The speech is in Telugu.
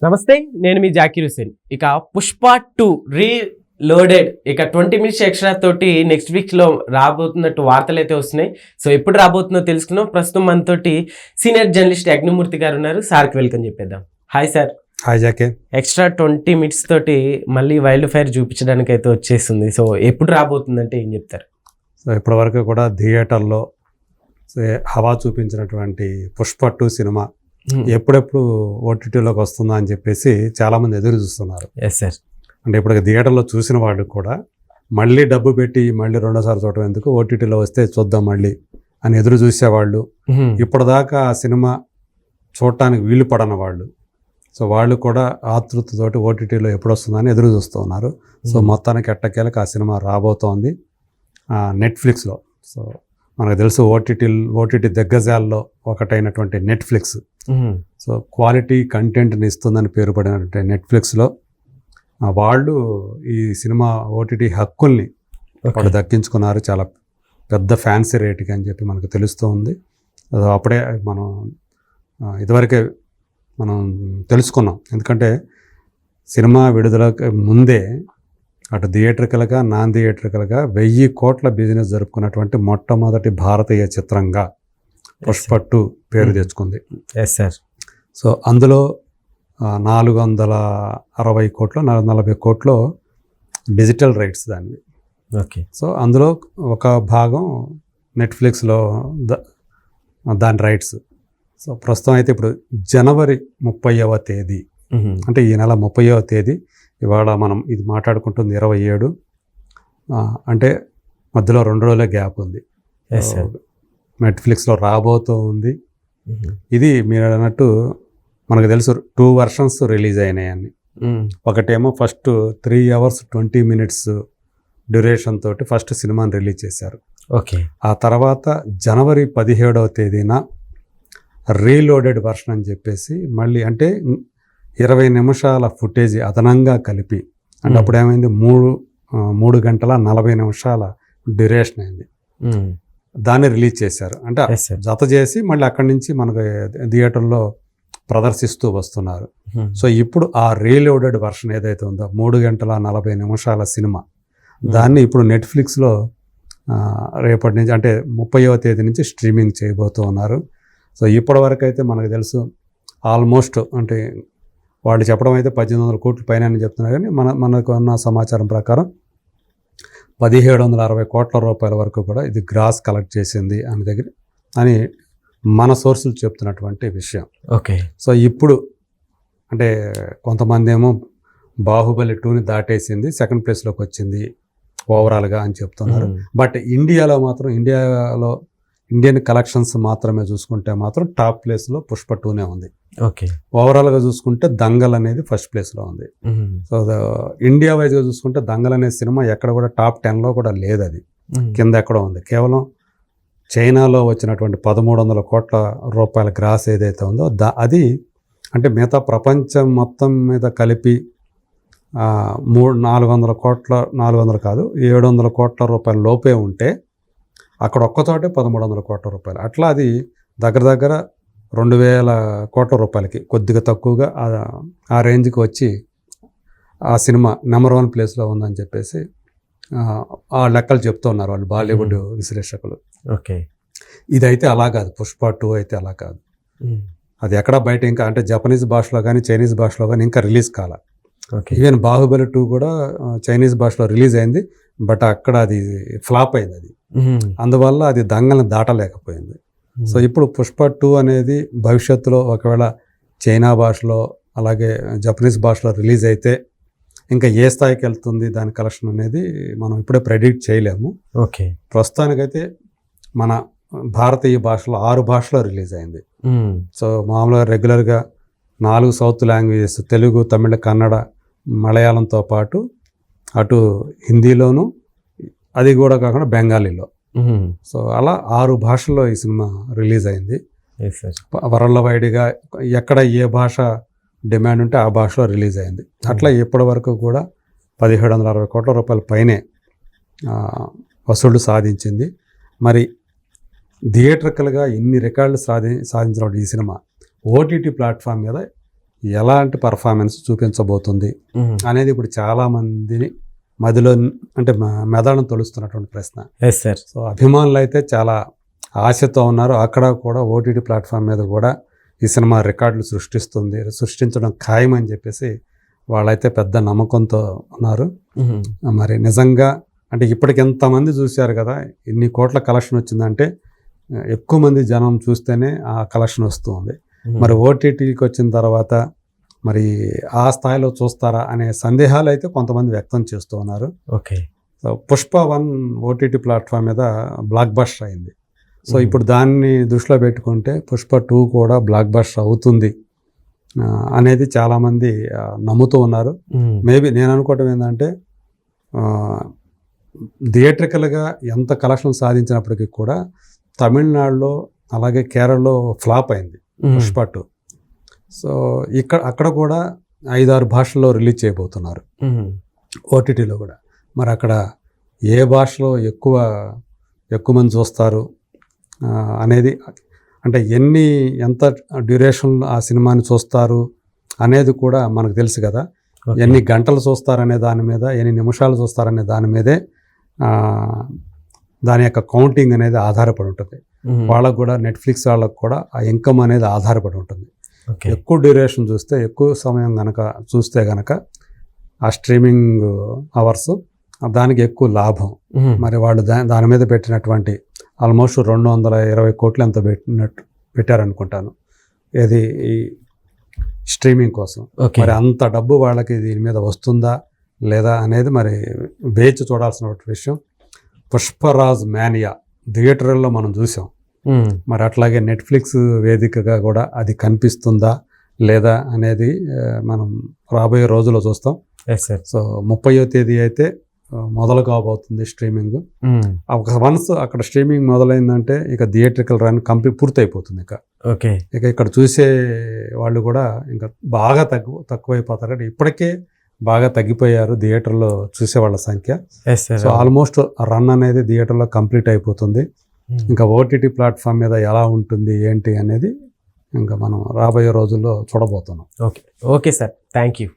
నమస్తే, నేను మీ జాకీర్ హుసేన్. ఇక పుష్ప 2 రీలోడెడ్ ఇక 20 మినిట్స్ ఎక్స్ట్రా తోటి నెక్స్ట్ వీక్లో రాబోతున్నట్టు వార్తలు అయితే వస్తున్నాయి. సో ఎప్పుడు రాబోతుందో తెలుసుకుందాం. ప్రస్తుతం మనతోటి సీనియర్ జర్నలిస్ట్ యజ్ఞమూర్తి గారు ఉన్నారు. సార్కి వెల్కమ్ చెప్పేద్దాం. Hi sir. Hi Jake. Extra 20 minutes తోటి మళ్ళీ వైల్డ్ ఫైర్ చూపించడానికి అయితే వచ్చేస్తుంది. సో ఎప్పుడు రాబోతుందంటే ఏం చెప్తారు? సో ఇప్పటివరకు కూడా థియేటర్లో హవా చూపించినటువంటి పుష్ప 2 సినిమా ఎప్పుడెప్పుడు ఓటీటీలోకి వస్తుందా అని చెప్పేసి చాలామంది ఎదురు చూస్తున్నారు. Yes sir. అంటే ఇప్పుడు థియేటర్లో చూసిన వాళ్ళు కూడా మళ్ళీ డబ్బు పెట్టి మళ్ళీ రెండోసారి చూడటం ఎందుకు, ఓటీటీలో వస్తే చూద్దాం మళ్ళీ అని ఎదురు చూసేవాళ్ళు. ఇప్పటిదాకా ఆ సినిమా చూడటానికి వీలు పడని వాళ్ళు, సో వాళ్ళు కూడా ఆతృతతోటి ఓటీటీలో ఎప్పుడు వస్తుందని ఎదురు చూస్తూ ఉన్నారు. సో మొత్తానికి ఎట్టకేలకు ఆ సినిమా రాబోతోంది నెట్ఫ్లిక్స్లో. సో మనకు తెలుసు ఓటీటీ దిగ్గజాల్లో ఒకటైనటువంటి నెట్ఫ్లిక్స్, సో క్వాలిటీ కంటెంట్ని ఇస్తుందని పేరు పడినటువంటి నెట్ఫ్లిక్స్లో వాళ్ళు ఈ సినిమా ఓటీటీ హక్కుల్ని వాళ్ళు దక్కించుకున్నారు. చాలా పెద్ద ఫ్యాన్సీ రేటుకి అని చెప్పి మనకు తెలుస్తూ ఉంది. అప్పుడే మనం ఇదివరకే మనం తెలుసుకున్నాం. ఎందుకంటే సినిమా విడుదలకు ముందే అటు థియేటర్కల్గా నాన్ థియేటర్కల్గా 1000 కోట్ల బిజినెస్ జరుపుకున్నటువంటి మొట్టమొదటి భారతీయ చిత్రంగా పుష్ప 2 పేరు తెచ్చుకుంది. Yes sir. సో అందులో 460 కోట్లు 440 కోట్లు డిజిటల్ రైట్స్ దానివి. ఓకే. సో అందులో ఒక భాగం నెట్ఫ్లిక్స్లో దాని రైట్స్. సో ప్రస్తుతం అయితే ఇప్పుడు జనవరి 30వ తేదీ, అంటే ఈ నెల 30వ తేదీ, ఇవాళ మనం ఇది మాట్లాడుకుంటుంది 27, అంటే మధ్యలో 2 రోజులే గ్యాప్ ఉంది. నెట్ఫ్లిక్స్లో రాబోతూ ఉంది. ఇది మీరు అన్నట్టు మనకు తెలుసు 2 వర్షన్స్ రిలీజ్ అయినాయని. ఒకటేమో ఫస్ట్ 3 hours 20 minutes డ్యూరేషన్ తోటి ఫస్ట్ సినిమాని రిలీజ్ చేశారు. ఓకే. ఆ తర్వాత జనవరి 17వ తేదీన రీలోడెడ్ వర్షన్ అని చెప్పేసి మళ్ళీ, అంటే 20 నిమిషాల ఫుటేజ్ అదనంగా కలిపి, అంటే అప్పుడు ఏమైంది 3 గంటల 40 నిమిషాల డ్యూరేషన్ అయింది. దాన్ని రిలీజ్ చేశారు. అంటే జత చేసి మళ్ళీ అక్కడి నుంచి మనకు థియేటర్లో ప్రదర్శిస్తూ వస్తున్నారు. సో ఇప్పుడు ఆ రీలోడెడ్ వర్షన్ ఏదైతే ఉందో 3 గంటల 40 నిమిషాల సినిమా, దాన్ని ఇప్పుడు నెట్ఫ్లిక్స్లో రేపటి నుంచి, అంటే 30వ తేదీ నుంచి స్ట్రీమింగ్ చేయబోతూ ఉన్నారు. సో ఇప్పటి వరకు అయితే మనకు తెలుసు ఆల్మోస్ట్, అంటే వాళ్ళు చెప్పడం అయితే 1800 కోట్ల పైన అని చెప్తున్నారు, కానీ మనకు ఉన్న సమాచారం ప్రకారం 1760 కోట్ల రూపాయల వరకు కూడా ఇది గ్రాస్ కలెక్ట్ చేసింది అని మన సోర్సులు చెప్తున్నటువంటి విషయం. ఓకే. సో ఇప్పుడు అంటే కొంతమంది ఏమో బాహుబలి 2ని దాటేసింది, సెకండ్ ప్లేస్లోకి వచ్చింది ఓవరాల్గా అని చెప్తున్నారు. బట్ ఇండియన్ కలెక్షన్స్ మాత్రమే చూసుకుంటే మాత్రం టాప్ ప్లేస్లో పుష్ప 2నే ఉంది. ఓకే. ఓవరాల్గా చూసుకుంటే దంగల్ అనేది ఫస్ట్ ప్లేస్లో ఉంది. సో ఇండియా వైజ్గా చూసుకుంటే దంగల్ అనే సినిమా ఎక్కడ కూడా టాప్ 10లో కూడా లేదు, అది కింద ఎక్కడో ఉంది. కేవలం చైనాలో వచ్చినటువంటి 1300 కోట్ల రూపాయల గ్రాస్ ఏదైతే ఉందో అది, అంటే మిగతా ప్రపంచం మొత్తం మీద కలిపి 400 కాదు 700 కోట్ల రూపాయల లోపే ఉంటే అక్కడ ఒక్కచోటే 1300 కోట్ల రూపాయలు. అట్లా అది దగ్గర 2000 కోట్ల రూపాయలకి కొద్దిగా తక్కువగా ఆ రేంజ్కి వచ్చి ఆ సినిమా నెంబర్ 1 ప్లేస్లో ఉందని చెప్పేసి ఆ లెక్కలు చెప్తూ ఉన్నారు వాళ్ళు బాలీవుడ్ విశ్లేషకులు. ఓకే. ఇదైతే అలా కాదు, పుష్ప 2 అయితే అలా కాదు. అది ఎక్కడ బయట ఇంకా, అంటే జపనీస్ భాషలో కానీ చైనీస్ భాషలో కానీ ఇంకా రిలీజ్ కాల. ఈవెన్ బాహుబలి 2 కూడా చైనీస్ భాషలో రిలీజ్ అయింది, బట్ అక్కడ అది ఫ్లాప్ అయింది. అది అందువల్ల అది దంగల్ని దాటలేకపోయింది. సో ఇప్పుడు పుష్ప 2 అనేది భవిష్యత్తులో ఒకవేళ చైనా భాషలో అలాగే జపనీస్ భాషలో రిలీజ్ అయితే ఇంకా ఏ స్థాయికి వెళ్తుంది దాని కలెక్షన్ అనేది మనం ఇప్పుడే ప్రెడిక్ట్ చేయలేము. ఓకే. ప్రస్తుతానికైతే మన భారతీయ భాషలో 6 భాషలో రిలీజ్ అయింది. సో మామూలుగా రెగ్యులర్గా 4 సౌత్ లాంగ్వేజెస్, తెలుగు, తమిళ, కన్నడ, మలయాళంతో పాటు అటు హిందీలోను, అది కూడా కాకుండా బెంగాలీలో. సో అలా 6 భాషల్లో ఈ సినిమా రిలీజ్ అయింది. వరల్డ్ వైడ్గా ఎక్కడ ఏ భాష డిమాండ్ ఉంటే ఆ భాషలో రిలీజ్ అయింది. అట్లా ఇప్పటి వరకు కూడా 1760 కోట్ల రూపాయల పైనే వసూళ్లు సాధించింది. మరి థియేటర్కల్గా ఇన్ని రికార్డులు సాధించిన ఈ సినిమా ఓటీటీ ప్లాట్ఫామ్ మీద ఎలాంటి పర్ఫార్మెన్స్ చూపించబోతుంది అనేది ఇప్పుడు చాలా మందిని మదిలో అంటే మెదడును తొలుస్తున్నటువంటి ప్రశ్న. Yes sir. సో అభిమానులు అయితే చాలా ఆశతో ఉన్నారు. అక్కడ కూడా ఓటీటీ ప్లాట్ఫామ్ మీద కూడా ఈ సినిమా రికార్డులు సృష్టించడం ఖాయమని చెప్పేసి వాళ్ళైతే పెద్ద నమ్మకంతో ఉన్నారు. మరి నిజంగా అంటే ఇప్పటికి ఎంతమంది చూశారు కదా, ఇన్ని కోట్ల కలెక్షన్ వచ్చిందంటే ఎక్కువ మంది జనం చూస్తేనే ఆ కలెక్షన్ వస్తుంది. మరి ఓటీటీకి వచ్చిన తర్వాత మరి ఆ స్థాయిలో చూస్తారా అనే సందేహాలు అయితే కొంతమంది వ్యక్తం చేస్తూ ఉన్నారు. Okay. So Pushpa 1 OTT platform మీద బ్లాక్ బస్టర్ అయింది. సో ఇప్పుడు దాన్ని దృష్టిలో పెట్టుకుంటే పుష్ప 2 కూడా బ్లాక్ బస్టర్ అవుతుంది అనేది చాలామంది నమ్ముతూ ఉన్నారు. మేబీ నేను అనుకోవటం ఏంటంటే థియేట్రికల్గా ఎంత కలెక్షన్ సాధించినప్పటికీ కూడా తమిళనాడులో అలాగే కేరళలో ఫ్లాప్ అయింది పుష్ప 2. సో అక్కడ కూడా 5-6 భాషల్లో రిలీజ్ చేయబోతున్నారు ఓటీటీలో కూడా. మరి అక్కడ ఏ భాషలో ఎక్కువ మంది చూస్తారు అనేది, అంటే ఎంత డ్యూరేషన్ ఆ సినిమాని చూస్తారు అనేది కూడా మనకు తెలుసు కదా. ఎన్ని గంటలు చూస్తారనే దాని మీద, ఎన్ని నిమిషాలు చూస్తారనే దాని మీదే దాని యొక్క కౌంటింగ్ అనేది ఆధారపడి ఉంటుంది. వాళ్ళకు కూడా నెట్ఫ్లిక్స్ వాళ్ళకు కూడా ఆ ఇన్కమ్ అనేది ఆధారపడి ఉంటుంది. ఎక్కువ డ్యూరేషన్ చూస్తే, ఎక్కువ సమయం కనుక చూస్తే కనుక ఆ స్ట్రీమింగ్ అవర్స్ దానికి ఎక్కువ లాభం. మరి వాళ్ళు దాని మీద పెట్టినటువంటి ఆల్మోస్ట్ 220 కోట్లు ఎంత పెట్టారనుకుంటాను ఇది ఈ స్ట్రీమింగ్ కోసం. మరి అంత డబ్బు వాళ్ళకి దీని మీద వస్తుందా లేదా అనేది మరి వేచి చూడాల్సిన విషయం. పుష్పరాజ్ మేనియా థియేటర్లో మనం చూసాం. మరి అట్లాగే నెట్ఫ్లిక్స్ వేదికగా కూడా అది కనిపిస్తుందా లేదా అనేది మనం రాబోయే రోజుల్లో చూస్తాం. సో 30వ తేదీ అయితే మొదలు కాబోతుంది స్ట్రీమింగ్. వన్స్ అక్కడ స్ట్రీమింగ్ మొదలైందంటే ఇక థియేట్రికల్ రన్ పూర్తయిపోతుంది. ఇక ఇక్కడ చూసే వాళ్ళు కూడా ఇంకా బాగా తక్కువైపోతారు. అంటే ఇప్పటికే బాగా తగ్గిపోయారు థియేటర్లో చూసే వాళ్ళ సంఖ్య. సో ఆల్మోస్ట్ రన్ అనేది థియేటర్లో కంప్లీట్ అయిపోతుంది. ఇంకా ఓటీటీ ప్లాట్ఫామ్ మీద ఎలా ఉంటుంది ఏంటి అనేది ఇంకా మనం రాబోయే రోజుల్లో చూడబోతున్నాం. Okay sir, thank you.